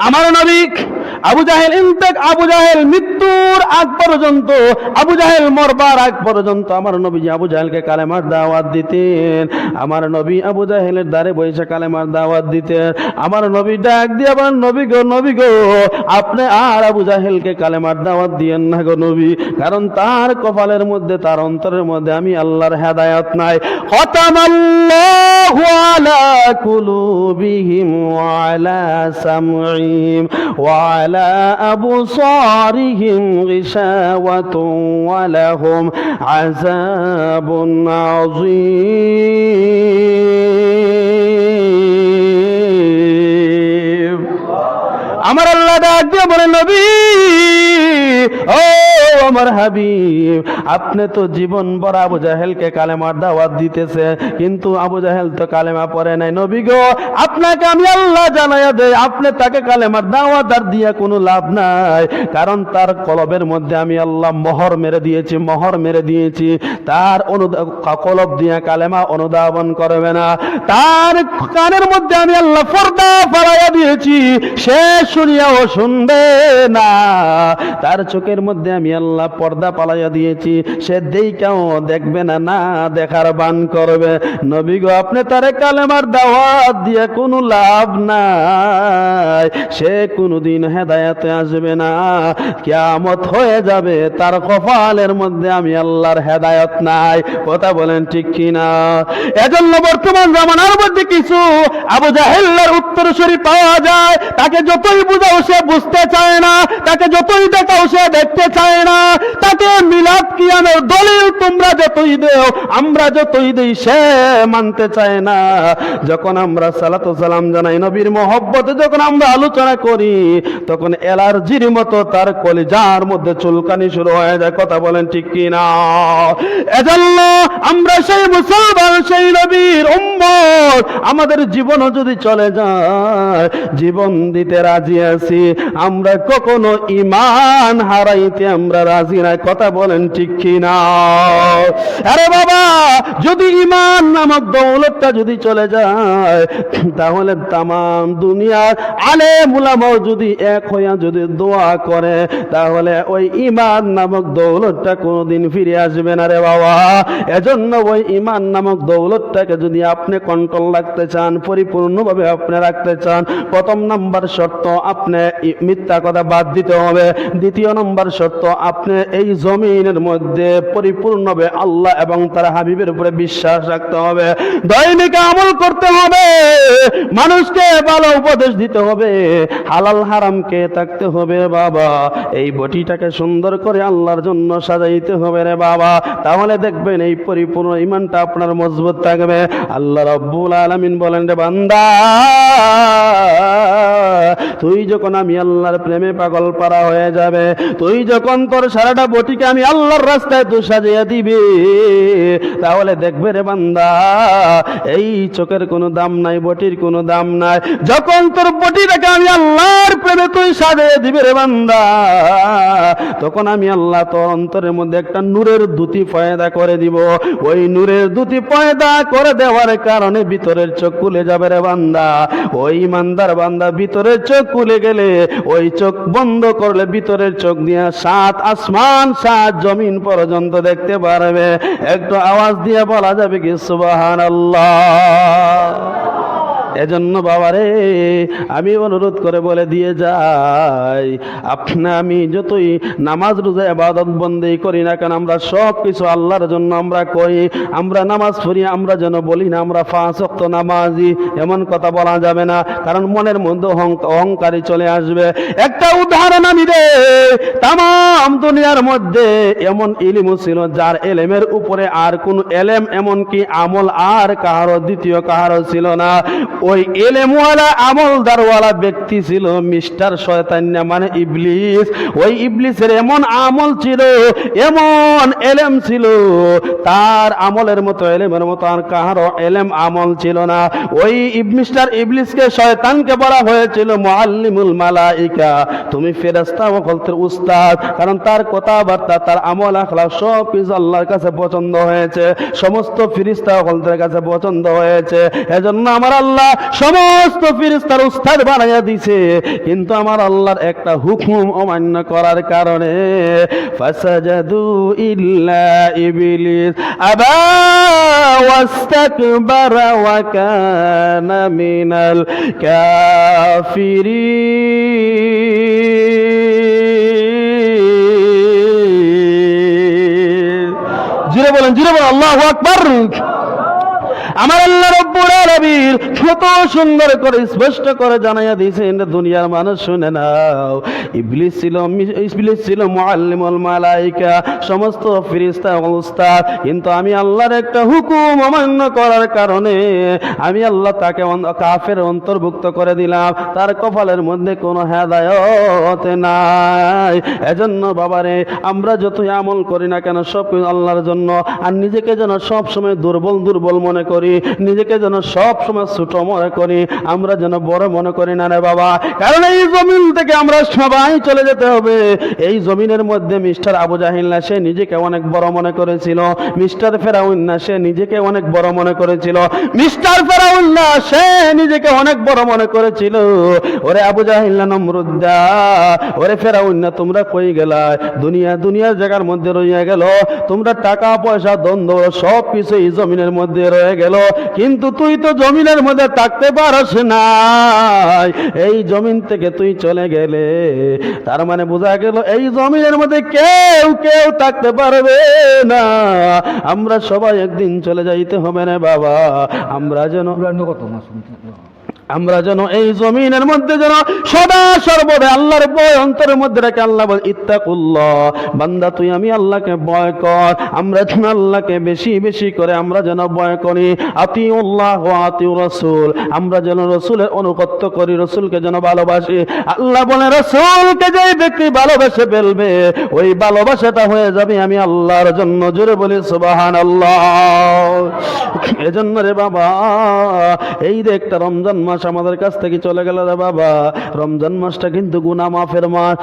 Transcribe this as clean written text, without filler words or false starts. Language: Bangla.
আমার নবী আবু জাহেল মৃত্যুর আগ পর্যন্ত, আবু জাহেল মরবার আগ পর্যন্ত আমার নবী আবু জাহেলকে কালেমার দাওয়াত দিতেন। আমার নবী আবু জাহেলের দ্বারে বসে কালেমার দাওয়াত দিতেন। আমার নবী ডাক দিয়ে আবার নবী গো আপনি আর আবু জাহেলকে কালেমার দাওয়াত দিয়েন না গো নবী, কারণ তার কপালের মধ্যে, তার অন্তরের মধ্যে আমি আল্লাহর হেদায়েত নাই। খতামাল্লাহু আলা কুলুবিহিম ওয়া আলা সামঈহিম ওয়া আলা আবসারিহিম গিশাওয়াতুন ওয়া লাহুম আযাবুন আযীম। আমার আল্লাহ ডাক দিয়ে বলে নবী ও আমার হাবিব, আপনি তো জীবন ভর আবু জাহেলকে কালেমার দাওয়াত দিতেছে, কিন্তু আবু জাহেল তো কালেমা পড়ে নাই। নবী গো আপনাকে আমি আল্লাহ জানাইয়া দেই, আপনি তাকে কালেমার দাওয়াত আর দিয়া কোনো লাভ নাই, কারণ তার কলবের মধ্যে আমি আল্লাহ মোহর মেরে দিয়েছি। তার কলব দিয়া কালেমা অনুধাবন করবে না, তার কানের মধ্যে আমি আল্লাহ পর্দা ফালাইয়া দিয়েছি, সে শুনিয়াও শুনবে না। তার চোখের মধ্যে আমি আল্লাহ পর্দা পালাইয়া দিয়েছি, সে দেখাও দেখবে না, না দেখার বান করবে। নবী গো আপনি তারে কালেমার দাওয়াত দিয়ে কোনো লাভ নাই, সে কোনোদিন হেদায়েতে আসবে না, কিয়ামত হয়ে যাবে, তার কপালের মধ্যে আমি আল্লাহর হেদায়েত নাই। কথা বলেন ঠিক কিনা? এজন্য বর্তমান জামানার মধ্যে কিছু আবু জাহেলের উত্তরসূরি পাওয়া যায়, তাকে যতই বুঝাও সে বুঝতে চায় না, তাকে যতই দেখাও সে দেখতে চায় না, তাকে মিলাদ কিয়ামের দলিল তোমরা যতই দেও, আমরা যতই দেই, সে মানতে চায় না। যখন আমরা সালাত ও সালাম জানাই নবীর মহব্বতে, যখন আমরা আলোচনা করি, তখন অ্যালার্জির মতো তার কলিজার মধ্যে চুলকানি শুরু হয়ে যায়। কথা বলেন ঠিক কিনা? এজন্য আমরা সেই মুসলমান, সেই নবীর উম্মত, আমাদের জীবনও যদি চলে যায় জীবন দিতে রাজি আছি, আমরা কখনো ঈমান হারাইতে আমরা রাজি নাই। কথা বলেন ঠিক কিনা? আরে বাবা, যদি ঈমান নামক দৌলতটা যদি চলে যায়, তাহলে তামাম দুনিয়ার আলেম উলামাও যদি এক হইয়া যদি দোয়া করে, তাহলে ওই ঈমান নামক দৌলতটা কোনোদিন ফিরে আসবে না রে বাবা। এজন্য ওই ঈমান নামক দৌলতটাকে যদি আপনি কন্ট্রোল রাখতে চান, পরিপূর্ণভাবে আপনি রাখতে চান, প্রথম নাম্বার শর্ত আপনি মিথ্যা কথা বাদ দিতে হবে। দ্বিতীয় নম্বর শর্ত আপনি এই জমিনের মধ্যে পরিপূর্ণভাবে আল্লাহ এবং তার হাবিবের উপরে বিশ্বাস রাখতে হবে। দৈনিক আমল করতে হবে, মানুষকে ভালো উপদেশ দিতে হবে, হালাল হারামকে থাকতে হবে বাবা। এই বটিটাকে সুন্দর করে আল্লাহর জন্য সাজাইতে হবে রে বাবা, তাহলে দেখবেন এই পরিপূর্ণ ঈমানটা আপনার মজবুত থাকবে। আল্লাহ রাব্বুল আলামিন বলেন, রে বান্দা, তুই যখন আমি আল্লাহর প্রেমে পাগল পারা হয়ে যাবে, তুই যখন তোর সারাটা বটিকে আমি আল্লাহর রাস্তায় তুই সাজিয়ে দিবি, তাহলে দেখবে রে বান্দা, এই চোখের কোনো দাম নাই, বটির কোনো দাম নাই। যখন তোর বটিটাকে আমি আল্লাহর প্রেমে তুই সাজিয়ে দিবি রে বান্দা, তখন আমি আল্লাহ তোর অন্তরের মধ্যে একটা নূরের দ্যুতি পয়দা করে দিব। ওই নূরের দ্যুতি পয়দা করে দেওয়ার কারণে ভিতরের চোখ খুলে যাবে রে বান্দা। ওই ইমানদার বান্দা ভিতরের চোখ খুলে গেলে, ওই চোখ বন্ধ করলে ভিতরের চোখ দিয়ে 7 আসমান 7 জমিন পর্যন্ত দেখতে পারবে। একটু আওয়াজ দিয়ে বলা যাবে কি সুবহানাল্লাহ? এজন্য বাবারে আমি অনুরোধ করে বলে দিয়ে যাই, আমি যতই নামাজ রোজা ইবাদত বন্দেগী করি না কেন, আমরা সব কিছু আল্লাহর জন্য আমরা করি। আমরা নামাজ পড়ি, আমরা যেন বলি না আমরা 5 ওয়াক্ত নামাজি, এমন কথা বলা যাবে না, কারণ মনের মধ্যে অহংকারী চলে আসবে। একটা উদাহরণ আমি রে, তাম দুনিয়ার মধ্যে এমন ইলম ছিল যার এলেমের উপরে আর কোন এলেম এমনকি আমল আর কারো দ্বিতীয় কারো ছিল না। ওই এলেমওয়ালা আমলদারওয়ালা ব্যক্তি ছিল মিস্টার শয়তান, মানে ইবলিস। ওই ইবলিসের এমন আমল ছিল, এমন এলেম ছিল, তার আমলের মতো এলেমের মতো আর কারো এলেম আমল ছিল না। ওই মিস্টার ইবলিসকে, শয়তানকে বলা হয়েছিল মুআল্লিমুল মালাইকা, তুমি ফেরেশতা ও ফেরেশতার উস্তাদ, কারণ তার কথাবার্তা, তার আমল আখলাক সব কিছু আল্লাহর কাছে পছন্দ হয়েছে, সমস্ত ফেরেশতা ও ফেরেশতার কাছে পছন্দ হয়েছে। এজন্য আমার আল্লাহ সমস্ত ফেরেশতার উস্তাদ বানাইয়া দিছে, কিন্তু আমার আল্লাহর একটা হুকুম অমান্য করার কারণে ফাসাজাদু ইল্লা ইবলিস আবা ওয়াস্তাকবারা ওয়া কানা মিনাল কাফিরিন। জোরে বলেন আল্লাহু আকবার। আমার আল্লাহ রব্বুল আলামিন কত সুন্দর করে স্পষ্ট করে জানাইয়া দিয়েছেন, দুনিয়ার মানুষ শুনে নাও। ইবলিস ছিল মুআল্লিমুল মালায়েকা, সমস্ত ফেরেশতা উস্তাদ, কিন্তু আমি আল্লাহর একটা হুকুম অমান্য করার কারণে আমি আল্লাহ তাকে কাফের অন্তর্ভুক্ত করে দিলাম, তার কপালের মধ্যে কোনো হেদায়েত নাই। এজন্য বাবারে, আমরা যতই আমল করি না কেন সব আল্লাহর জন্য, আর নিজেকে যেন সব সময় দুর্বল মনে করি, নিজেকে যেন সব সময় ছোট মনে করি, আমরা যেন বড় মনে করি না রে বাবা। কারণ এই জমিন থেকে আমরা সবাই চলে যেতে হবে। এই জমিনের মধ্যে মিস্টার আবু জাহিল না, সে নিজেকে অনেক বড় মনে করেছিল। মিস্টার ফেরাউন না, সে নিজেকে অনেক বড় মনে করেছিল। মিস্টার ফেরাউন না, সে নিজেকে অনেক বড় মনে করেছিল। ওরে আবু জাহিল না, নমরুদ দা, ওরে ফেরাউন না, তোমরা কই গেলা? দুনিয়ার জায়গার মধ্যে রইয়া গেল, তোমরা টাকা পয়সা দ্বন্দ্ব সব কিছু এই জমিনের মধ্যে রয়ে গেল, কিন্তু তুই তো জমিনের মধ্যে থাকতে পারস না। এই জমিন থেকে তুই চলে গেলে তার মানে বোঝা গেল এই জমিনের মধ্যে কেউ থাকতে পারবে না। আমরা সবাই একদিন চলে যাইতে হবে না বাবা। আমরা যেন এই জমিনের মধ্যে যেন সদা সর্বদা আল্লাহর ভয় অন্তরের মধ্যে রেখে, আল্লাহ বল ইত্তাকুল্লাহ, বান্দা তুই আমি আল্লাহকে ভয় কর। আমরা যেন আল্লাহকে বেশি করে আমরা যেন ভয় করি। আতিউল্লাহ ওয়া আতিউর রাসূল, আমরা যেন রাসূলের অনুগত্য করি, রাসূলকে যেন ভালোবাসি। আল্লাহ বলে রাসূলকে যে ব্যক্তি ভালোবেসে ফেলবে, ওই ভালোবাসাটা হয়ে যাবে আমি আল্লাহর জন্য। জোরে বলি সুবহানাল্লাহ। এজন্য রে বাবা, এই যে একটা রমজান মাস আমাদের কাছ থেকে চলে গেল রে বাবা, রমজান মাসটা কিন্তু গুনাহ মাফের মাস।